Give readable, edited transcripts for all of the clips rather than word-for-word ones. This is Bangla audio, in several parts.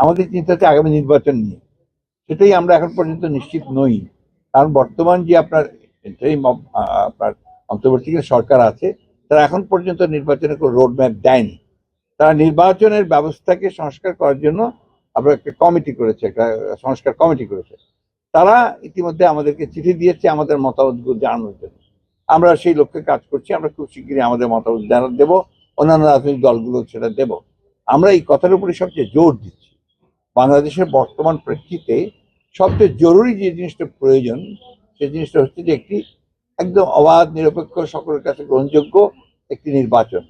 আমাদের চিন্তা হচ্ছে আগামী নির্বাচন নিয়ে, সেটাই আমরা এখন পর্যন্ত নিশ্চিত নই। কারণ বর্তমান যে আপনার আপনার অন্তর্বর্তীকালীন সরকার আছে, তারা এখন পর্যন্ত নির্বাচনের কোনো রোডম্যাপ দেয়নি। তারা নির্বাচনের ব্যবস্থাকে সংস্কার করার জন্য আমরা একটা কমিটি করেছে, একটা সংস্কার কমিটি করেছে। তারা ইতিমধ্যে আমাদেরকে চিঠি দিয়েছে আমাদের মতামতগুলো জানানোর জন্য। আমরা সেই লক্ষ্যে কাজ করছি। আমরা খুব শীঘ্রই আমাদের মতামত জানা দেবো, অন্যান্য রাজনৈতিক দলগুলো সেটা দেব। আমরা এই কথার উপরে সবচেয়ে জোর দিচ্ছি, বাংলাদেশের বর্তমান প্রেক্ষিতে সবচেয়ে জরুরি যে জিনিসটা প্রয়োজন, সেই জিনিসটা হচ্ছে যে একটি একদম অবাধ, নিরপেক্ষ, সকলের কাছে গ্রহণযোগ্য একটি নির্বাচন,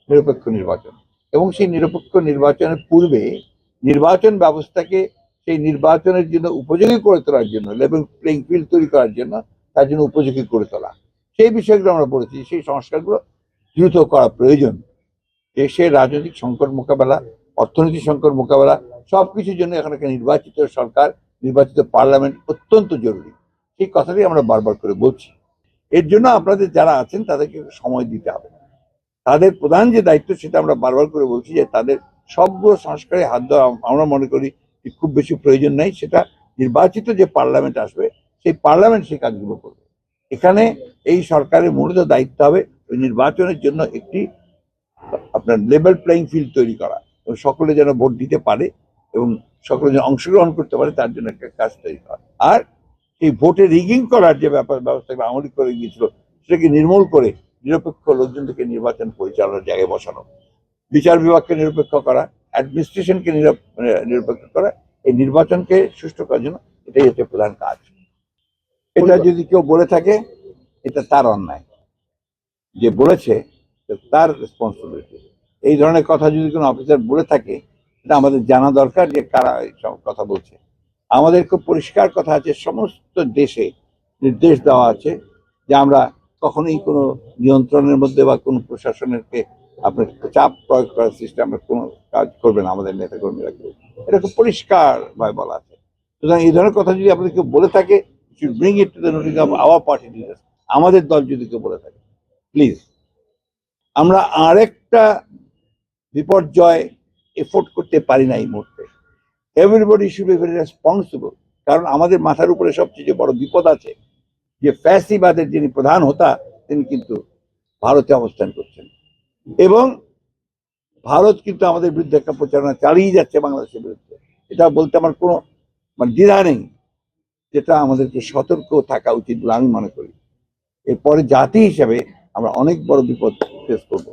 নিরপেক্ষ নির্বাচন। এবং সেই নিরপেক্ষ নির্বাচনের পূর্বে নির্বাচন ব্যবস্থাকে সেই নির্বাচনের জন্য উপযোগী করে তোলার জন্য, লেভেল প্লেইং ফিল্ড তৈরি করার জন্য, তার জন্য উপযোগী করে তোলা, সেই বিষয়গুলো আমরা বলেছি। সেই সংস্কারগুলো দ্রুত করা প্রয়োজন। দেশের রাজনৈতিক সংকট মোকাবেলা, অর্থনৈতিক সংকট মোকাবেলা, সবকিছুর জন্য এখন একটা নির্বাচিত সরকার, নির্বাচিত পার্লামেন্ট অত্যন্ত জরুরি। সেই কথাটি আমরা বারবার করে বলছি। এর জন্য আপনাদের যারা আছেন তাদেরকে সময় দিতে হবে। তাদের প্রধান যে দায়িত্ব, সেটা আমরা বারবার করে বলছি যে তাদের সবগুলো সংস্কারে হাত দেওয়া আমরা মনে করি খুব বেশি প্রয়োজন নাই। সেটা নির্বাচিত যে পার্লামেন্ট আসবে, সেই পার্লামেন্ট সেই কাজগুলো করবে। এখানে এই সরকারের মূলত দায়িত্ব হবে ওই নির্বাচনের জন্য একটি আপনার লেভেল প্লেইং ফিল্ড তৈরি করা, এবং সকলে যেন ভোট দিতে পারে এবং সকলে যেন অংশগ্রহণ করতে পারে, তার জন্য একটা কাজ তৈরি করা। আর এই ভোটে রিগিং করার যে ব্যবস্থা আমলি করে গিয়েছিল, সেটাকে নির্মূল করে নিরপেক্ষ লোকজনকে নির্বাচন পরিচালনার জায়গায় বসানো, বিচার বিভাগকে নিরপেক্ষ করা, অ্যাডমিনিস্ট্রেশনকে নিরপেক্ষ করা, এই নির্বাচনকে সুষ্ঠু করার জন্য এটাই হচ্ছে প্রধান কাজ। এটা যদি কেউ বলে থাকে, এটা তার অন্যায়। যে বলেছে তার রেসপন্সিবিলিটি। এই ধরনের কথা যদি কোনো অফিসার বলে থাকে, এটা আমাদের জানা দরকার যে কারা এইসব কথা বলছে। আমাদের খুব পরিষ্কার কথা আছে, সমস্ত দেশে নির্দেশ দেওয়া আছে যে আমরা কখনোই কোনো নিয়ন্ত্রণের মধ্যে বা কোনো প্রশাসনেরকে আপনার চাপ প্রয়োগ করার সিস্টেমে কোনো কাজ করবে না আমাদের নেতাকর্মীরা কেউ। এটা খুব পরিষ্কার ভাবে বলা আছে। সুতরাং এই ধরনের কথা যদি আপনাদের কেউ বলে থাকে, bring it to the notice of our party leaders. আমাদের দল যদি কেউ বলে থাকে, প্লিজ। আমরা আরেকটা বিপর্যয় এফোর্ড করতে পারি না এই মুহূর্তে। Everybody should be very responsible. কারণ আমাদের মাথার উপরে সবচেয়ে বড় বিপদ আছে, যে ফ্যাসিবাদের যিনি প্রধান হোতা, তিনি কিন্তু ভারতে অবস্থান করছেন, এবং ভারত কিন্তু আমাদের বিরুদ্ধে একটা প্রচারণা চালিয়ে যাচ্ছে বাংলাদেশের বিরুদ্ধে। এটা বলতে আমার কোনো দ্বিধা নেই। যেটা আমাদেরকে সতর্ক থাকা উচিত বলে আমি মনে করি। এরপরে জাতি হিসেবে আমরা অনেক বড় বিপদ ফেস করবো।